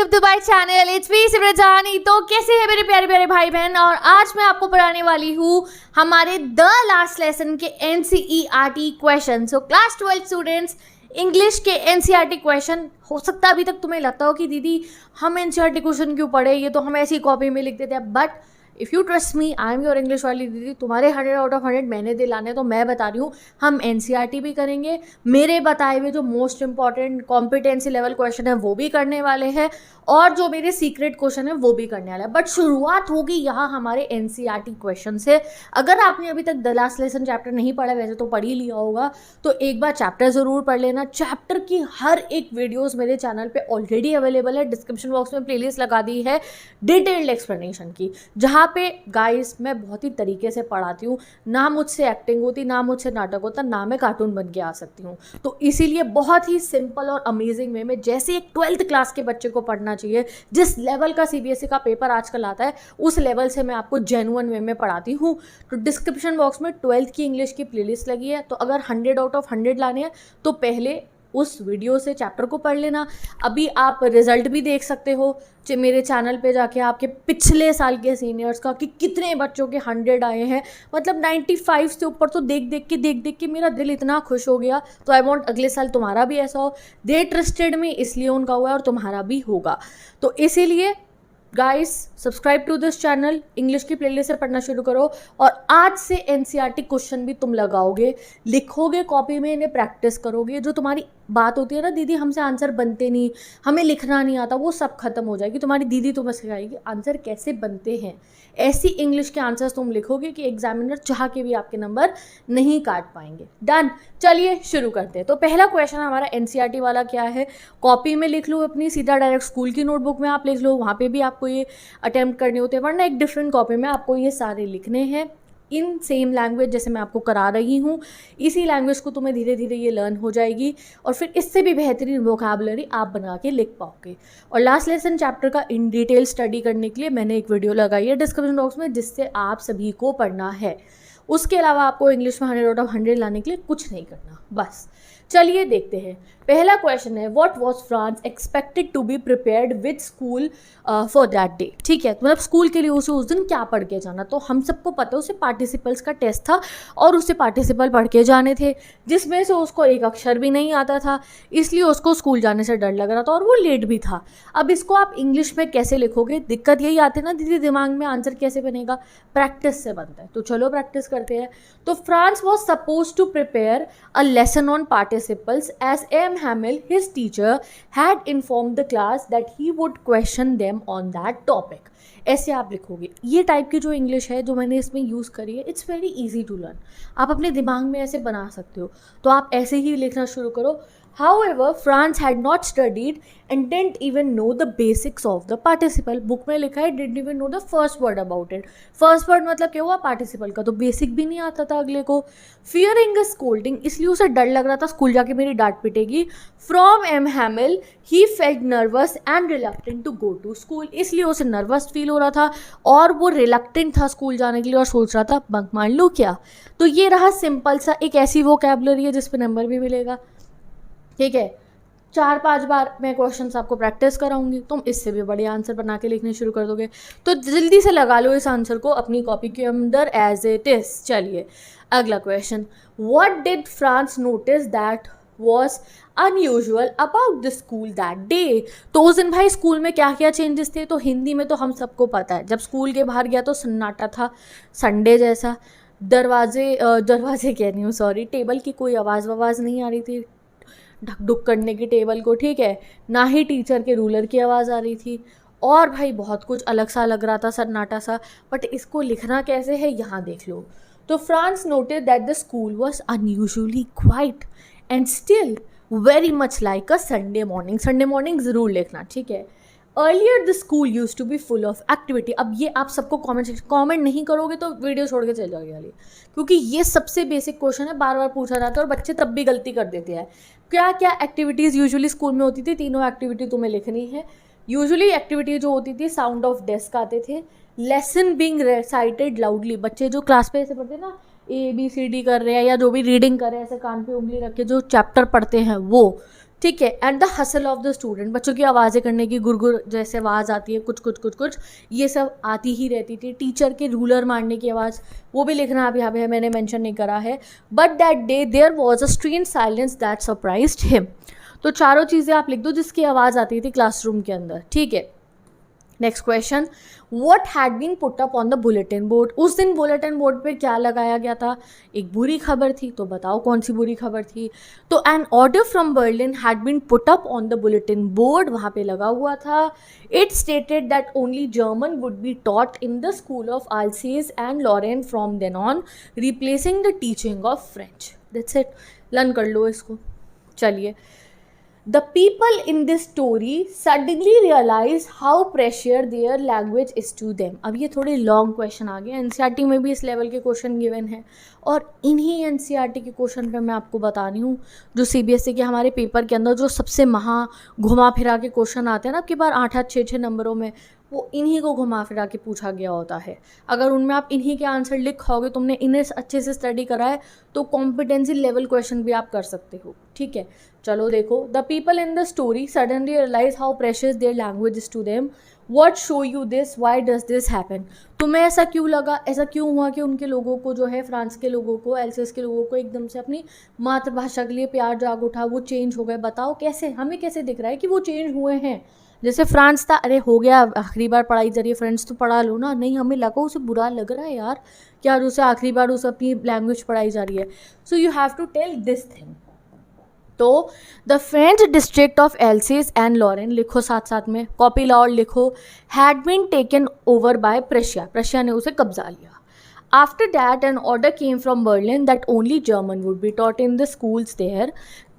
Welcome to my channel. It's me Simarjani. तो कैसे हैं मेरे प्यारे प्यारे भाई बहन, और आज मैं आपको पढ़ाने वाली हूँ हमारे द लास्ट लेसन के NCERT question. So class 12 students, English के एनसीईआरटी क्वेश्चन। हो सकता है अभी तक तुम्हें लगता हो कि दीदी हम एनसीईआरटी क्वेश्चन क्यों पढ़े, ये तो हम ऐसी कॉपी में लिख देते हैं। But if you trust me, I am your English वाली दीदी। तुम्हारे 100 आउट ऑफ 100 मैंने दिलाने, तो मैं बता रही हूँ हम एनसीईआरटी भी करेंगे, मेरे बताए हुए जो most important competency level question है वो भी करने वाले हैं, और जो मेरे सीक्रेट क्वेश्चन है वो भी करने वाला है। बट शुरुआत होगी यहाँ हमारे एनसीईआरटी क्वेश्चन से। अगर आपने अभी तक द लास्ट लेसन चैप्टर नहीं पढ़ा, वैसे तो पढ़ ही लिया होगा, तो एक बार चैप्टर ज़रूर पढ़ लेना। चैप्टर की हर एक वीडियोस मेरे चैनल पे ऑलरेडी अवेलेबल है। डिस्क्रिप्शन बॉक्स में प्लेलिस्ट लगा दी है डिटेल्ड एक्सप्लेनेशन की, जहाँ पे गाइस मैं बहुत ही तरीके से पढ़ाती हूँ। ना मुझसे एक्टिंग होती, ना मुझसे नाटक होता, ना मैं कार्टून बन के आ सकती हूँ। तो इसीलिए बहुत ही सिंपल और अमेजिंग वे में, जैसे एक 12th क्लास के बच्चे को पढ़ना चाहिए, जिस लेवल का सीबीएसई का पेपर आजकल आता है उस लेवल से मैं आपको जेन्युइन वे में पढ़ाती हूँ। तो डिस्क्रिप्शन बॉक्स में 12th की इंग्लिश की प्लेलिस्ट लगी है। तो अगर 100 आउट ऑफ 100 लाने हैं तो पहले उस वीडियो से चैप्टर को पढ़ लेना। अभी आप रिजल्ट भी देख सकते हो मेरे चैनल पे जाके, आपके पिछले साल के सीनियर्स का, कि कितने बच्चों के 100 आए हैं। मतलब 95 से ऊपर तो देख देख के मेरा दिल इतना खुश हो गया। तो आई वांट अगले साल तुम्हारा भी ऐसा हो। दे ट्रस्टेड मी, इसलिए उनका हुआ और तुम्हारा भी होगा। तो इसीलिए guys subscribe to this channel, English की प्लेलिस्ट से पढ़ना शुरू करो। और आज से एनसीईआरटी क्वेश्चन भी तुम लगाओगे, लिखोगे कॉपी में, इन्हें प्रैक्टिस करोगे। जो तुम्हारी बात होती है ना, दीदी हमसे आंसर बनते नहीं, हमें लिखना नहीं आता, वो सब खत्म हो जाएगी। तुम्हारी दीदी तुम्हें सिखाएगी आंसर कैसे बनते हैं। ऐसी इंग्लिश के आंसर्स तुम लिखोगे कि एग्जामिनर चाह के भी आपके नंबर नहीं काट पाएंगे। डन, चलिए शुरू करते हैं। तो पहला क्वेश्चन हमारा एनसीईआरटी वाला क्या है, कॉपी में लिख लो अपनी, सीधा डायरेक्ट स्कूल की नोटबुक में आप लिख लो, वहाँ पे भी आपको ये अटेम्प्ट करने होते हैं, वरना एक डिफरेंट कॉपी में आपको ये सारे लिखने हैं इन सेम लैंग्वेज जैसे मैं आपको करा रही हूँ। इसी लैंग्वेज को तुम्हें धीरे धीरे ये लर्न हो जाएगी, और फिर इससे भी बेहतरीन वोकैबुलरी आप बना के लिख पाओगे। और लास्ट लेसन चैप्टर का इन डिटेल स्टडी करने के लिए मैंने एक वीडियो लगाई है डिस्क्रिप्शन बॉक्स में, जिससे आप सभी को पढ़ना है। उसके अलावा आपको इंग्लिश में 100 आउट ऑफ 100 लाने के लिए कुछ नहीं करना, बस। चलिए देखते हैं। पहला क्वेश्चन है, what was Franz expected to be prepared with school for that day. ठीक है, मतलब स्कूल के लिए उसे उस दिन क्या पढ़ के जाना। तो हम सबको पता है उसे पार्टिसिपल्स का टेस्ट था, और उसे पार्टिसिपल पढ़ के जाने थे, जिसमें से उसको एक अक्षर भी नहीं आता था, इसलिए उसको स्कूल जाने से डर लग रहा था, और वो लेट भी था। अब इसको आप इंग्लिश में कैसे लिखोगे, दिक्कत यही आती है ना दीदी, दिमाग में आंसर कैसे बनेगा। प्रैक्टिस से बनता है। तो चलो प्रैक्टिस करते हैं। तो Franz was suppose to prepare a lesson on participles as M. Hamill, his teacher, had informed the class that he would question them on that topic. ऐसे आप लिखोगे। ये टाइप की जो इंग्लिश है जो मैंने इसमें यूज़ करी है, it's very easy to learn. आप अपने दिमाग में ऐसे बना सकते हो। तो आप ऐसे ही लिखना शुरू करो। However, France had not studied and didn't even know the basics of the participle. Book में लिखा है didn't even know the first word about it. First word मतलब क्या हुआ, participle का। तो बेसिक भी नहीं आता था अगले को। Fearing a scolding, इसलिए उसे डर लग रहा था स्कूल जाके मेरी डांट पिटेगी। From M. Hamill, he felt nervous and reluctant to go to school. इसलिए उसे नर्वस फील हो रहा था और वो रिलक्टेंट था स्कूल जाने के लिए, और सोच रहा था बंक मार लूँ क्या। तो ये रहा सिंपल सा एक ऐसी वोकैबुलरी है जिस पे नंबर भी मिलेगा। ठीक है, 4-5 बार मैं क्वेश्चंस आपको प्रैक्टिस कराऊंगी, तुम इससे भी बड़े आंसर बना के लिखने शुरू कर दोगे। तो जल्दी से लगा लो इस आंसर को अपनी कॉपी के अंदर एज इट इज। चलिए अगला question, what did France notice that was unusual about the school that day. तो उस दिन भाई स्कूल में क्या क्या चेंजेस थे। तो हिंदी में तो हम सबको पता है, जब स्कूल के बाहर गया तो सन्नाटा था, संडे जैसा। दरवाजे कह रही हूँ, सॉरी, टेबल की कोई आवाज़ नहीं आ रही थी ढक ढुक करने की टेबल को। ठीक है, ना ही टीचर के रूलर की आवाज़ आ रही थी, और भाई बहुत कुछ अलग सा लग रहा था, सन्नाटा सा। बट इसको लिखना कैसे है यहाँ देख लो। तो Franz noted that the school was unusually quiet and still very much like a Sunday morning. Sunday morning ज़रूर लिखना, ठीक है। Earlier the school use to be full of activity. अब ये आप सबको कॉमेंट नहीं करोगे तो वीडियो छोड़ के चले जाओगे वाली, क्योंकि ये सबसे बेसिक क्वेश्चन है, बार बार पूछा जाता है और बच्चे तब भी गलती कर देते हैं। क्या क्या एक्टिविटीज़ यूजुअली स्कूल में होती थी, तीनों एक्टिविटी तुम्हें लिखनी है। यूजुअली एक्टिविटी जो होती थी, साउंड ऑफ डेस्क आते थे, लेसन बीइंग रेसाइटेड लाउडली। बच्चे जो क्लास पे ऐसे पढ़ते ना, ABCD कर रहे हैं या जो भी रीडिंग कर रहे हैं, ऐसे कान पे उंगली रख के जो चैप्टर पढ़ते हैं वो, ठीक है। And the hustle of the student, बच्चों की आवाज़ें करने की, गुरगुर जैसे आवाज़ आती है, कुछ कुछ कुछ कुछ ये सब आती ही रहती थी। टीचर के रूलर मारने की आवाज़, वो भी लिखना आप यहाँ पे मैंने मेंशन नहीं करा है। But that day there was a strange silence that surprised him. तो चारों चीज़ें आप लिख दो जिसकी आवाज़ आती थी क्लासरूम के अंदर, ठीक है। Next question, what had been put up on the bulletin board. उस दिन बुलेटिन बोर्ड पे क्या लगाया गया था? एक बुरी खबर थी, तो बताओ कौन सी बुरी खबर थी। तो an order from Berlin had been put up on the bulletin board, वहाँ पे लगा हुआ था। It stated that only German would be taught in the school of Alsace and Lorraine from then on, replacing the teaching of French. That's it, learn कर लो इसको। चलिए, the people in this story suddenly realize how precious their language is to them। अब ये थोड़े long question आ गए, NCERT में भी इस लेवल के क्वेश्चन गिवन है, और इन्हीं एनसीईआरटी के क्वेश्चन पे मैं आपको बता रही हूँ जो सीबीएसई के हमारे पेपर के अंदर जो सबसे घुमा फिरा के क्वेश्चन आते हैं ना, आपकी बार 8-8, 6-6 नंबरों में, वो इन्हीं को घुमा फिरा के पूछा गया होता है। अगर उनमें आप इन्हीं के आंसर लिखोगे, तुमने इन्हें अच्छे से स्टडी करा है, तो कॉम्पिटेंसी लेवल क्वेश्चन भी आप कर सकते हो, ठीक है। चलो देखो, the people in the story suddenly realise how precious their language is to them. What show you this, why does this happen. तुम्हें ऐसा क्यों लगा, ऐसा क्यों हुआ कि उनके लोगों को जो है, फ्रांस के लोगों को, एल्सेस के लोगों को एकदम से अपनी मातृभाषा के लिए प्यार जाग उठा, वो चेंज हो गए। बताओ कैसे, हमें कैसे दिख रहा है कि वो चेंज हुए हैं। जैसे फ्रांस था, अरे हो गया आखिरी बार पढ़ाई जा रही है, फ्रेंड्स तो पढ़ा लो ना। नहीं, हमें लगा उसे बुरा लग रहा है यार, क्या उसे आखिरी बार उसे अपनी लैंग्वेज पढ़ाई जा रही है। So you have to tell this thing. तो the French district of Alsace and Lorraine, लिखो साथ साथ में, कॉपी लाओ, लिखो, had been taken over by Prussia, Prussia ने उसे कब्जा लिया। After that, an order came from Berlin that only German would be taught in the schools there.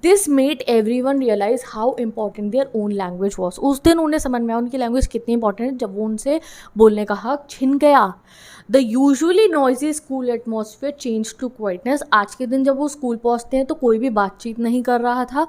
This made everyone realize how important their own language was. उस दिन उन्हें समझ में आया उनकी लैंग्वेज कितनी इंपॉर्टेंट है, जब वो उनसे बोलने का हक छिन गया। The usually noisy school atmosphere change to quietness. आज के दिन जब वो स्कूल पहुंचते हैं तो कोई भी बातचीत नहीं कर रहा था।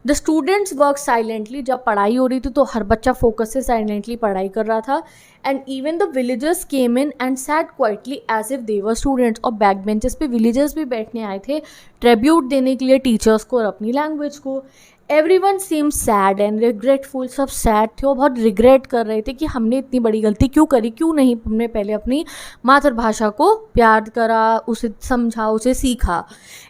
द स्टूडेंट्स वर्क साइलेंटली, जब पढ़ाई हो रही थी तो हर बच्चा फोकस से साइलेंटली पढ़ाई कर रहा था। And even the villagers came in and sat quietly as if they were students. और बैक बेंचेस पे विलेजर्स भी बैठने आए थे ट्रिब्यूट देने के लिए टीचर्स को और अपनी लैंग्वेज को। Everyone seem sad and regretful, सब सैड थे और बहुत रिग्रेट कर रहे थे कि हमने इतनी बड़ी गलती क्यों करी, क्यों नहीं हमने पहले अपनी मातृभाषा को प्यार करा, उसे समझा, उसे सीखा।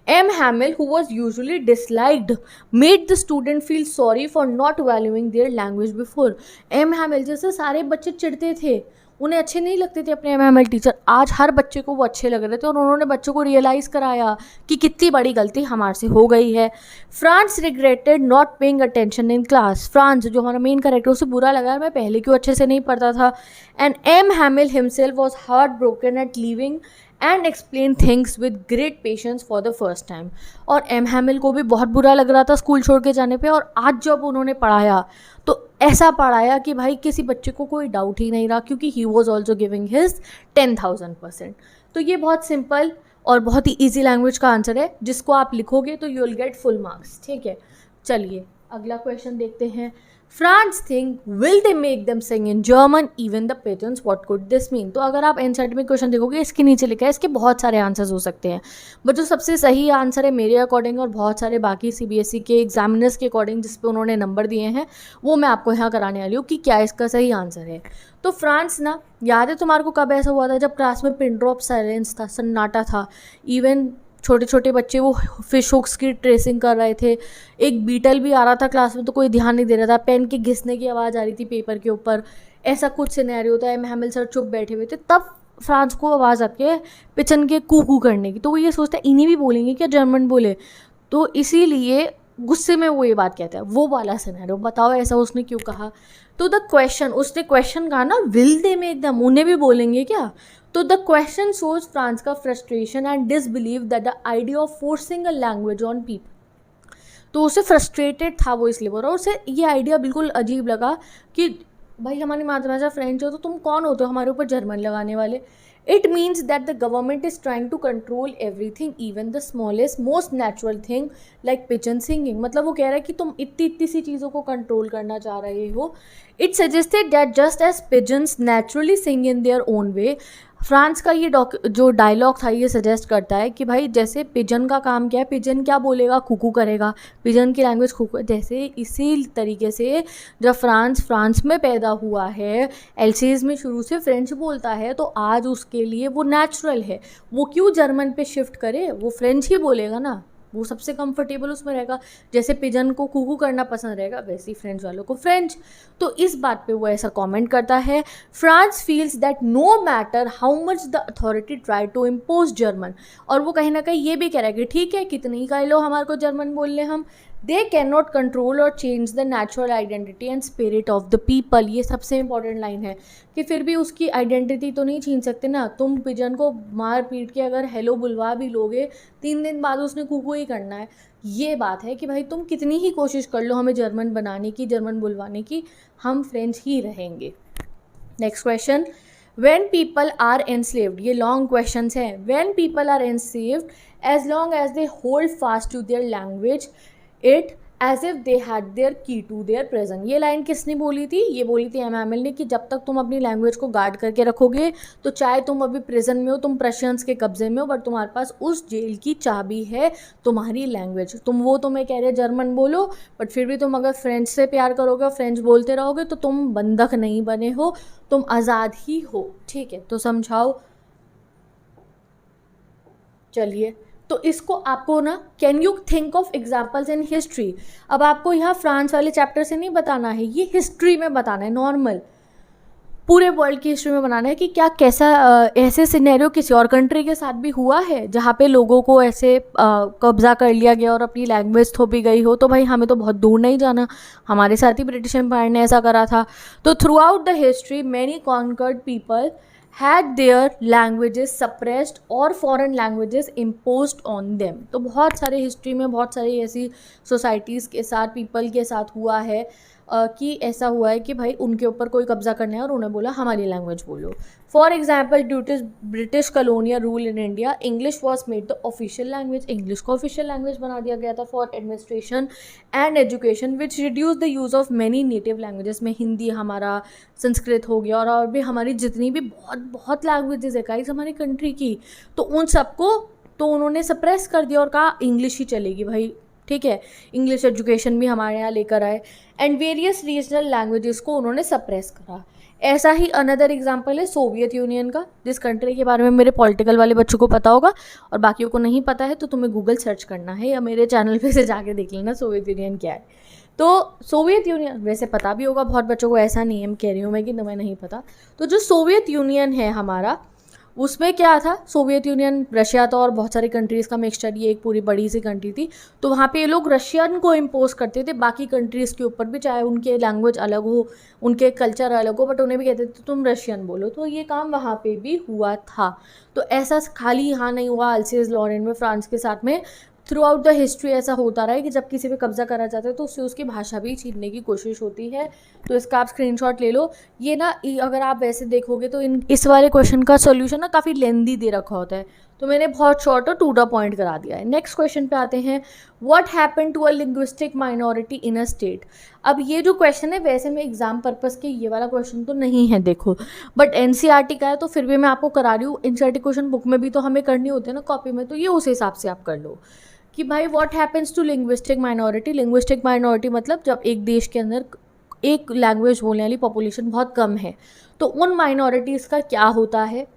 M Hamel, who was usually disliked, made the student feel sorry for not valuing their language before. M Hamel जैसे सारे बच्चे चिढ़ते थे, उन्हें अच्छे नहीं लगते थे अपने एमएमएल टीचर, आज हर बच्चे को वो अच्छे लग रहे थे और उन्होंने बच्चों को रियलाइज़ कराया कि कितनी बड़ी गलती हमारे से हो गई है। France regretted not paying attention in class. France जो हमारा मेन कैरेक्टर, उसे बुरा लगा मैं पहले क्यों अच्छे से नहीं पढ़ता था। And M Hamel himself was heart broken at leaving and explain things with great patience for the first time. और एम हैमिल को भी बहुत बुरा लग रहा था स्कूल छोड़ के जाने पे, और आज जब उन्होंने पढ़ाया तो ऐसा पढ़ाया कि भाई किसी बच्चे को कोई डाउट ही नहीं रहा, क्योंकि he was also giving his 10,000%। तो ये बहुत सिंपल और बहुत ही ईजी लैंग्वेज का आंसर है, जिसको आप लिखोगे तो you will get full marks, ठीक है। चलिए अगला क्वेश्चन देखते हैं। Franz think will they make them sing in German even the pigeons, what could this mean. तो अगर आप एनसीईआरटी में क्वेश्चन देखोगे, इसके नीचे लिखा है, इसके बहुत सारे आंसर्स हो सकते हैं, बट जो सबसे सही आंसर है मेरे अकॉर्डिंग और बहुत सारे बाकी सीबीएसई के एग्जामिनर्स के अकॉर्डिंग जिस पे उन्होंने नंबर दिए हैं, वो मैं आपको यहाँ कराने वाली हूँ कि क्या इसका सही आंसर है। तो फ्रांस ना, याद है तुम्हारे को कब ऐसा हुआ था जब क्लास में पिन ड्रॉप साइलेंस था, सन्नाटा था, इवन छोटे छोटे बच्चे वो फिश हुक्स की ट्रेसिंग कर रहे थे, एक बीटल भी आ रहा था क्लास में तो कोई ध्यान नहीं दे रहा था, पेन के घिसने की आवाज़ आ रही थी पेपर के ऊपर, ऐसा कुछ सिनेरियो था। एम हैमिल सर चुप बैठे हुए थे, तब फ्रांस को आवाज़ आती है पिचन के कू करने की, तो वो ये सोचता है इन्हीं भी बोलेंगे क्या जर्मन बोले, तो इसीलिए गुस्से में वो ये बात कहता है, वो वाला सिनेरियो। बताओ ऐसा उसने क्यों कहा। तो द क्वेश्चन, उसने क्वेश्चन कहा ना, विल दे मेक देम, उन्हें भी बोलेंगे क्या। तो द क्वेश्चन शोज फ्रांस का frustration and disbelieve that the idea of forcing a language on people. तो उसे फ्रस्ट्रेटेड था वो इसलिए बोल रहा, और उसे ये आइडिया बिल्कुल अजीब लगा कि भाई हमारी मातृभाषा फ्रेंच हो तो तुम कौन होते हो हमारे ऊपर जर्मन लगाने वाले। It means that the government is trying to control everything, even the smallest, most natural thing like pigeon singing. मतलब वो कह रहा है कि तुम इतनी सी चीज़ों को कंट्रोल करना चाह रहे हो। It suggested that just as pigeons naturally sing in their own way, France का ये जो डायलॉग था ये सजेस्ट करता है कि भाई जैसे पिजन का काम क्या है, पिजन क्या बोलेगा, कुकू करेगा, पिजन की लैंग्वेज कुकू, जैसे इसी तरीके से जब फ्रांस में पैदा हुआ है, एल्सेज में शुरू से फ्रेंच बोलता है, तो आज उसके लिए वो नेचुरल है। वो क्यों जर्मन पे शिफ्ट करे, वो फ्रेंच ही बोलेगा ना, वो सबसे कंफर्टेबल उसमें रहेगा। जैसे पिजन को कुकू करना पसंद रहेगा, वैसे ही फ्रेंच वालों को फ्रेंच। तो इस बात पे वो ऐसा कमेंट करता है, Franz feels that no matter how much the authority try to impose German. और वो कहीं ना कहीं ये भी कह रहा है कि ठीक है, कितनी ही कह लो हमारे को जर्मन बोल ले हम, दे कैन नॉट कंट्रोल और change the natural identity and spirit of the people. ये सबसे इंपॉर्टेंट लाइन है कि फिर भी उसकी आइडेंटिटी तो नहीं छीन सकते ना। तुम पिजन को मार पीट के अगर हेलो बुलवा भी लोगे, 3 दिन बाद उसने कुकू ही करना है। ये बात है कि भाई तुम कितनी ही कोशिश कर लो हमें जर्मन बनाने की, जर्मन बुलवाने की, हम फ्रेंच ही रहेंगे। Next question, when people are enslaved, ये लॉन्ग क्वेश्चन है। when people are enslaved, as long as they hold fast to their language, it as if they had their key to their prison। ये line किसने बोली थी? ये बोली थी MML ने कि जब तक तुम अपनी लैंग्वेज को गार्ड करके रखोगे, तो चाहे तुम अभी प्रिजन में हो, तुम प्रशियंस के कब्जे में हो, बट तुम्हारे पास उस जेल की चाबी है तुम्हारी लैंग्वेज। तुम्हें कह रहे जर्मन बोलो, बट फिर भी तुम अगर फ्रेंच से प्यार करोगे, फ्रेंच बोलते रहोगे, तो तुम बंधक नहीं बने हो, तुम आज़ाद ही हो। ठीक है, तो समझाओ। चलिए, तो इसको आपको ना, can you think of examples in history. अब आपको यहाँ फ्रांस वाले चैप्टर से नहीं बताना है, ये हिस्ट्री में बताना है, नॉर्मल पूरे वर्ल्ड की हिस्ट्री में बनाना है कि क्या कैसा ऐसे सिनेरियो किसी और कंट्री के साथ भी हुआ है जहाँ पे लोगों को ऐसे कब्जा कर लिया गया और अपनी लैंग्वेज थोपी गई हो। तो भाई हमें तो बहुत दूर नहीं जाना, हमारे साथ ही ब्रिटिश एम्पायर ने ऐसा करा था। तो throughout the history many conquered people had their languages suppressed और foreign languages imposed on them। तो बहुत सारे हिस्ट्री में बहुत सारी ऐसी सोसाइटीज़ के साथ, पीपल के साथ हुआ है कि ऐसा हुआ है कि भाई उनके ऊपर कोई कब्जा करना है और उन्हें बोला हमारी लैंग्वेज बोलो। For example, due to British colonial rule in India, English was made the official language. English को ऑफिशियल लैंग्वेज बना दिया गया था for administration and education, which reduce the use of many native languages. में हिंदी, हमारा संस्कृत हो गया, और भी हमारी जितनी भी बहुत लैंग्वेजेस है गाइस हमारी कंट्री की, तो उन सबको तो उन्होंने सप्रेस कर दिया और कहा इंग्लिश ही चलेगी भाई। ठीक है, इंग्लिश एजुकेशन भी हमारे यहाँ लेकर आए, एंड वेरियस रीजनल लैंग्वेजेस को उन्होंने सप्रेस करा। ऐसा ही अनदर एग्जांपल है सोवियत यूनियन का, जिस कंट्री के बारे में मेरे पॉलिटिकल वाले बच्चों को पता होगा और बाकियों को नहीं पता है तो तुम्हें गूगल सर्च करना है या मेरे चैनल पे से जाके देख लेना सोवियत यूनियन क्या है। तो सोवियत यूनियन वैसे पता भी होगा बहुत बच्चों को, ऐसा नहीं है कह रही हूँ मैं कि तुम्हें नहीं पता। तो जो सोवियत यूनियन है हमारा, उसमें क्या था, सोवियत यूनियन रशिया था और बहुत सारी कंट्रीज़ का मिक्सचर, ये एक पूरी बड़ी सी कंट्री थी। तो वहाँ पे ये लोग रशियन को इम्पोज करते थे बाकी कंट्रीज़ के ऊपर भी, चाहे उनके लैंग्वेज अलग हो, उनके कल्चर अलग हो, बट उन्हें भी कहते थे तुम रशियन बोलो। तो ये काम वहाँ पे भी हुआ था। तो ऐसा खाली यहाँ नहीं हुआ अल्सेज लॉरेन में, फ्रांस के साथ में थ्रू आउट द हिस्ट्री ऐसा होता रहा है कि जब किसी पे कब्जा करा जाता है तो उससे उसकी भाषा भी छीनने की कोशिश होती है। तो इसका आप स्क्रीनशॉट ले लो। ये ना अगर आप वैसे देखोगे तो इस वाले क्वेश्चन का सॉल्यूशन ना काफ़ी लेंदी दे रखा होता है, तो मैंने बहुत शॉर्ट और टू द पॉइंट करा दिया है। नेक्स्ट क्वेश्चन पे आते हैं, what happen to a linguistic minority in a state. अब ये जो क्वेश्चन है वैसे में एग्जाम पर्पस के ये वाला क्वेश्चन तो नहीं है देखो, बट एनसीईआरटी का है तो फिर भी मैं आपको करा रही हूँ। एनसीईआरटी क्वेश्चन बुक में भी तो हमें करने होते हैं ना कॉपी में, तो ये उस हिसाब से आप कर लो कि भाई what happens to linguistic minority. Linguistic minority मतलब जब एक देश के अंदर एक लैंग्वेज बोलने वाली पॉपुलेशन बहुत कम है, तो उन माइनॉरिटीज़ का क्या होता है।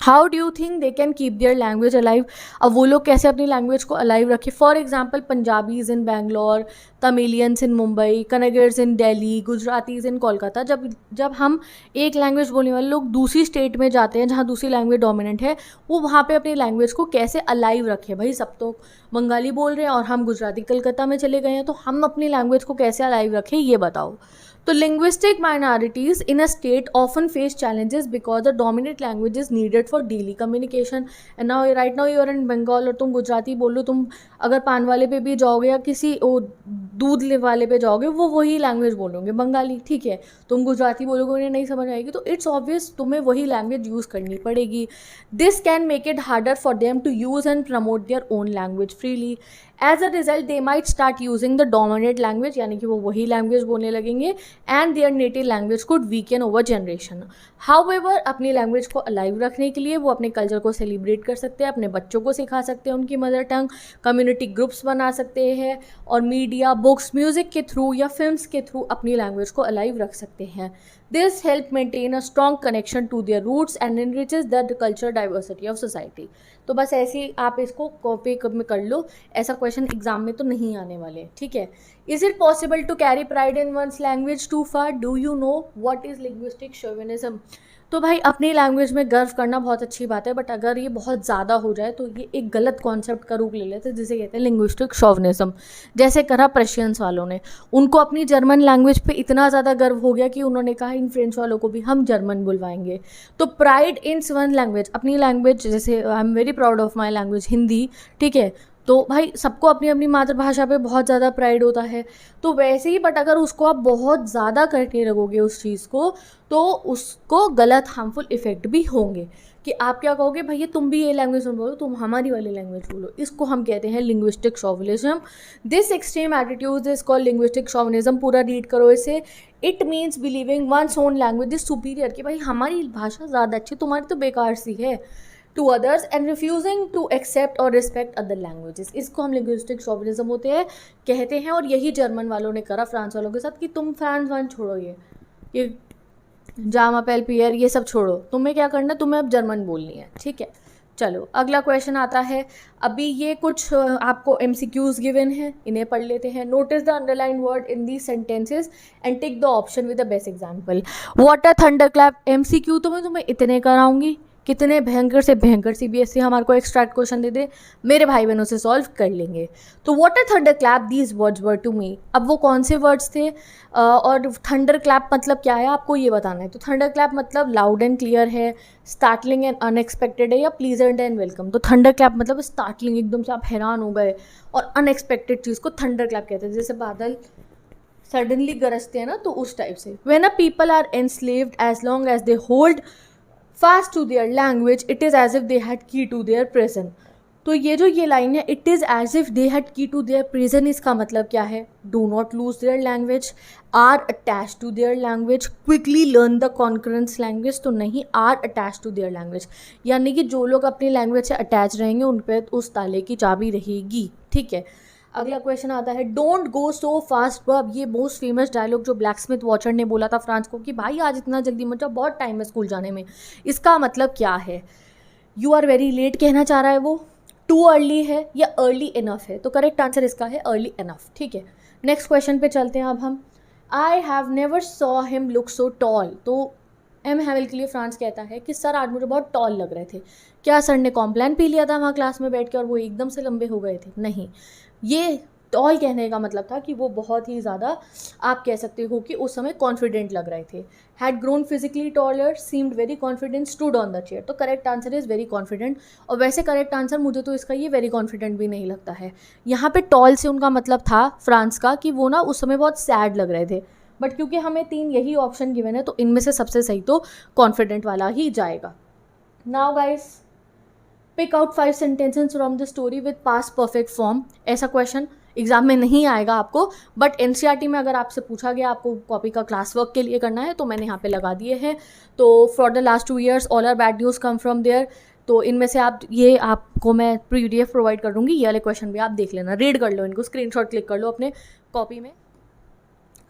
How do you think they can keep their language alive. अब वो लोग कैसे अपनी लैंग्वेज को अलाइव रखें। For example, Punjabis in Bangalore, Tamilians in Mumbai, Kannadians in Delhi, Gujaratis in Kolkata. जब हम एक लैंग्वेज बोलने वाले लोग दूसरी स्टेट में जाते हैं जहाँ दूसरी लैंग्वेज डोमिनेंट है, वो वहाँ पे अपनी लैंग्वेज को कैसे अलाइव रखें। भाई सब तो बंगाली बोल रहे हैं और हम गुजराती कलकत्ता में चले गए हैं, तो हम अपनी लैंग्वेज को कैसे अलाइव रखें ये बताओ। तो linguistic minorities in a state often face challenges because the dominant language is needed for daily communication. And now right now you are in Bengal और तुम गुजराती बोलो, तुम अगर पान वाले पे भी जाओगे या किसी दूध वाले पे जाओगे वो वही लैंग्वेज बोलोगे बंगाली, ठीक है। तुम गुजराती बोलोगे उन्हें नहीं समझ आएगी, तो इट्स ऑब्वियस तुम्हें वही लैंग्वेज यूज़ करनी पड़ेगी। This can make it harder for them to use and promote their own language freely. As a result they might start using the dominate language, यानी कि वो वही लैंग्वेज बोलने लगेंगे, and their native language could weaken over generation. However अपनी language को alive रखने के लिए वो अपने कल्चर को सेलिब्रेट कर सकते हैं, अपने बच्चों को सिखा सकते हैं उनकी मदर टंग, कम्युनिटी ग्रुप्स बना सकते हैं, और मीडिया, बुक्स, म्यूजिक के थ्रू या फिल्म्स के थ्रू अपनी लैंग्वेज को अलाइव रख सकते हैं। This help maintain a strong connection to their roots and enriches the culture diversity of society. तो बस ऐसे ही आप इसको कॉपी में कर लो, ऐसा क्वेश्चन एग्जाम में तो नहीं आने वाले, ठीक है। Is it possible to carry pride in one's language too far? Do you know what is linguistic chauvinism? तो भाई अपनी लैंग्वेज में गर्व करना बहुत अच्छी बात है, बट अगर ये बहुत ज़्यादा हो जाए तो ये एक गलत कॉन्सेप्ट का रूप ले लेते हैं, जिसे कहते हैं लिंग्विस्टिक शोविनिज्म। जैसे करा प्रशियंस वालों ने, उनको अपनी जर्मन लैंग्वेज पे इतना ज़्यादा गर्व हो गया कि उन्होंने कहा इन फ्रेंच वालों को भी हम जर्मन बुलवाएंगे। तो प्राइड इन वन लैंग्वेज, अपनी लैंग्वेज, जैसे I am very proud of my language Hindi, ठीक है, तो भाई सबको अपनी अपनी मातृभाषा पे बहुत ज़्यादा प्राइड होता है, तो वैसे ही बट अगर उसको आप बहुत ज़्यादा करने लगोगे उस चीज़ को, तो उसको गलत हार्मफुल इफ़ेक्ट भी होंगे कि आप क्या कहोगे, भैया तुम भी ये लैंग्वेज बोलो, तुम हमारी वाली लैंग्वेज बोलो। इसको हम कहते हैं linguistic chauvinism. This extreme attitude is called linguistic chauvinism. पूरा रीड करो इसे। It means believing one's own language is superior, कि भाई हमारी भाषा ज़्यादा अच्छी, तुम्हारी तो बेकार सी है, to others, and refusing to accept और रिस्पेक्ट अदर लैंग्वेजेस। इसको हम लिंग्विस्टिक शोविनिज्म होते हैं कहते हैं, और यही जर्मन वालों ने करा फ्रांस वालों के साथ कि तुम फ्रांस वान छोड़ो, ये जामा पेल पियर ये सब छोड़ो, तुम्हें क्या करना है, तुम्हें अब जर्मन बोलनी है, ठीक है। चलो अगला क्वेश्चन आता है। अभी ये कुछ आपको MCQs गिवन है, इन्हें पढ़ लेते हैं। Notice the underline word in the sentences and tick the option with the best example. What a thunder clap. MCQ तो मैं तुम्हें इतने कराऊंगी, कितने भयंकर से भयंकर CBSE हमारे को एक्स्ट्रैक्ट क्वेश्चन दे दे, मेरे भाई बहनों से सॉल्व कर लेंगे। तो what a thunder clap, these words were to me. अब वो कौन से वर्ड्स थे और थंडर क्लैप मतलब क्या है आपको ये बताना है। तो थंडर क्लैप मतलब लाउड एंड क्लियर है, स्टार्टलिंग एंड अनएक्सपेक्टेड है, या प्लीजेंट एंड वेलकम। तो थंडर क्लैप मतलब स्टार्टलिंग, एकदम से आप हैरान हो गए, और अनएक्सपेक्टेड चीज़ को थंडर क्लैप कहते हैं, जैसे बादल सडनली गरजते हैं ना, तो उस टाइप से। When a people are enslaved as long as they hold fast to their language, it is as if they had key to their prison। तो ये लाइन है, it is as if they had key to their prison, इसका मतलब क्या है, do not lose their language, are attached to their language, quickly learn the concurrence language। तो नहीं, are attached to their language, यानी कि जो लोग अपनी लैंग्वेज से अटैच रहेंगे उन पर उस ताले की चाबी रहेगी, ठीक है। अगला क्वेश्चन आता है, डोंट गो सो फास्ट बब। ये मोस्ट फेमस डायलॉग जो ब्लैक स्मिथ वॉचर ने बोला था फ्रांस को कि भाई आज इतना जल्दी मत जाओ, बहुत टाइम है स्कूल जाने में। इसका मतलब क्या है, यू आर वेरी लेट कहना चाह रहा है वो, टू अर्ली है, या अर्ली इनफ है। तो करेक्ट आंसर इसका है अर्ली इनफ, ठीक है। नेक्स्ट क्वेश्चन पे चलते हैं अब हम। I have never saw him look so tall. तो M. हैवेल के लिए फ्रांस कहता है कि सर आज मुझे बहुत टॉल लग रहे थे। क्या सर ने कॉम्प्लान पी लिया था वहाँ क्लास में बैठ के और वो एकदम से लंबे हो गए थे? नहीं, ये टॉल कहने का मतलब था कि वो बहुत ही ज़्यादा, आप कह सकते हो कि उस समय कॉन्फिडेंट लग रहे थे। Had grown physically taller, seemed very confident, stood on the chair. तो correct answer is very confident. और वैसे करेक्ट आंसर मुझे तो इसका ये वेरी कॉन्फिडेंट भी नहीं लगता है। यहाँ पे टॉल से उनका मतलब था फ्रांस का कि वो ना उस समय बहुत सैड लग रहे थे, बट क्योंकि हमें 3 यही ऑप्शन गिवन है तो इनमें से सबसे सही तो कॉन्फिडेंट वाला ही जाएगा। Now guys, pick out 5 sentences from the story with past perfect form. ऐसा क्वेश्चन एग्जाम में नहीं आएगा आपको, बट NCERT में अगर आपसे पूछा गया आपको कॉपी का क्लास वर्क के लिए करना है तो मैंने यहाँ पे लगा दिए हैं। तो for the last 2 years all are bad news come from there. तो इनमें से आपको मैं PDF प्रोवाइड कर दूँगी, ये वाले क्वेश्चन भी आप देख लेना, रीड कर लो इनको, स्क्रीनशॉट क्लिक कर लो अपने कॉपी में।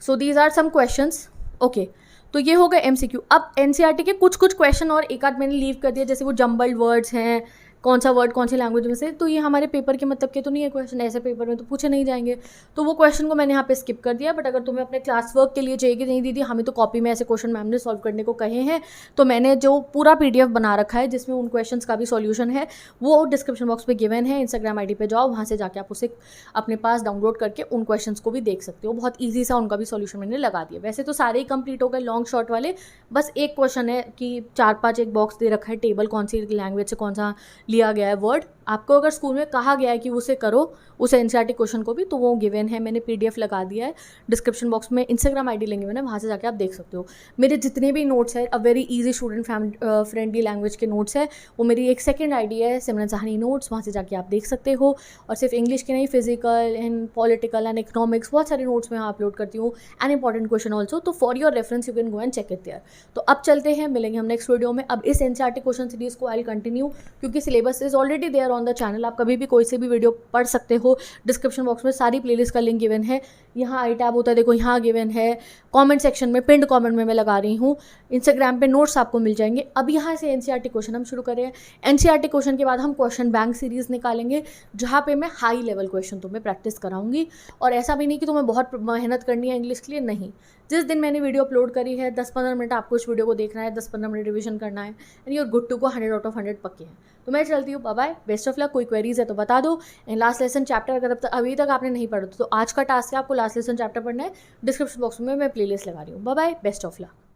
So these are some questions, okay. तो ये हो गए MCQ। अब NCERT के कुछ क्वेश्चन और एक आध मैंने लीव कर दिया, जैसे वो जम्बल्ड वर्ड्स हैं, कौन सा वर्ड कौन सी लैंग्वेज में से, तो ये हमारे पेपर के मतलब के तो नहीं है क्वेश्चन, ऐसे पेपर में तो पूछे नहीं जाएंगे, तो वो क्वेश्चन को मैंने यहाँ पे स्किप कर दिया। बट अगर तुम्हें अपने क्लास वर्क के लिए चाहिए कि नहीं दीदी हमें तो कॉपी में ऐसे क्वेश्चन मैम ने सॉल्व करने को कहे हैं, तो मैंने जो पूरा PDF बना रखा है जिसमें उन क्वेश्चंस का भी सॉल्यूशन है, वो डिस्क्रिप्शन बॉक्स पे गिवन है। Instagram ID पे जाओ, वहाँ से जाके आप उसे अपने पास डाउनलोड करके उन क्वेश्चंस को भी देख सकते हो। बहुत ईजी सा उनका भी सॉल्यूशन मैंने लगा दिया। वैसे तो सारे ही कंप्लीट हो गए लॉन्ग शॉर्ट वाले, बस एक क्वेश्चन है कि 4-5 एक बॉक्स दे रखा है, टेबल कौन सी लैंग्वेज से कौन सा लिया गया है वर्ड, आपको अगर स्कूल में कहा गया है कि उसे करो, उस एनसीईआरटी क्वेश्चन को भी, तो वो गिवन है, मैंने पीडीएफ लगा दिया है डिस्क्रिप्शन बॉक्स में, इंस्टाग्राम आईडी लेंगे मैंने, वहाँ से जाके आप देख सकते हो। मेरे जितने भी नोट्स है, a very easy student friendly language के नोट्स है, वो मेरी एक सेकंड आईडी है सिमरन साहनी नोट्स, वहाँ से जाके आप देख सकते हो। और सिर्फ इंग्लिश के नहीं, physical and political and economics, बहुत सारे नोट्स मैं अपलोड करती हूँ, एंड इंपॉर्टेंट क्वेश्चन ऑल्सो, तो for your reference you can go and check it there. तो अब चलते हैं, मिलेंगे हम नेक्स्ट वीडियो में। अब इस एनसीईआरटी क्वेश्चन सीरीज को आई कंटिन्यू, क्योंकि syllabus is already there on the channel, आप कभी भी कोई से भी वीडियो पढ़ सकते हो। डिस्क्रिप्शन बॉक्स में सारी प्लेलिस्ट का लिंक गिवन है, यहाँ आई टैब होता है, देखो यहाँ गिवन है, कमेंट सेक्शन में पिंड कमेंट में मैं लगा रही हूँ, इंस्टाग्राम पे नोट्स आपको मिल जाएंगे। अब यहाँ से एनसीईआरटी क्वेश्चन हम शुरू करें। एनसीईआरटी क्वेश्चन के बाद हम क्वेश्चन बैंक सीरीज निकालेंगे, जहाँ पे मैं हाई लेवल क्वेश्चन तुम्हें प्रैक्टिस कराऊंगी। और ऐसा भी नहीं कि तुम्हें बहुत मेहनत करनी है इंग्लिश के लिए, नहीं। जिस दिन मैंने वीडियो अपलोड करी है 10-15 मिनट आपको इस वीडियो को देखना है, 10-15 मिनट रिविजन करना है, एंड यूर गुड टू को 100 आउट ऑफ 100 पक्के हैं। तो मैं चलती हूँ, bye bye, best of luck. कोई क्वेरीज है तो बता दो। एंड लास्ट लेसन चैप्टर अगर अभी तक आपने नहीं पढ़ा तो आज का टास्क है, आपको लास्ट लेसन चैप्टर पढ़ना है। डिस्क्रिप्शन बॉक्स में मैं प्लेलिस्ट लगा रही हूँ। Bye bye, best of luck.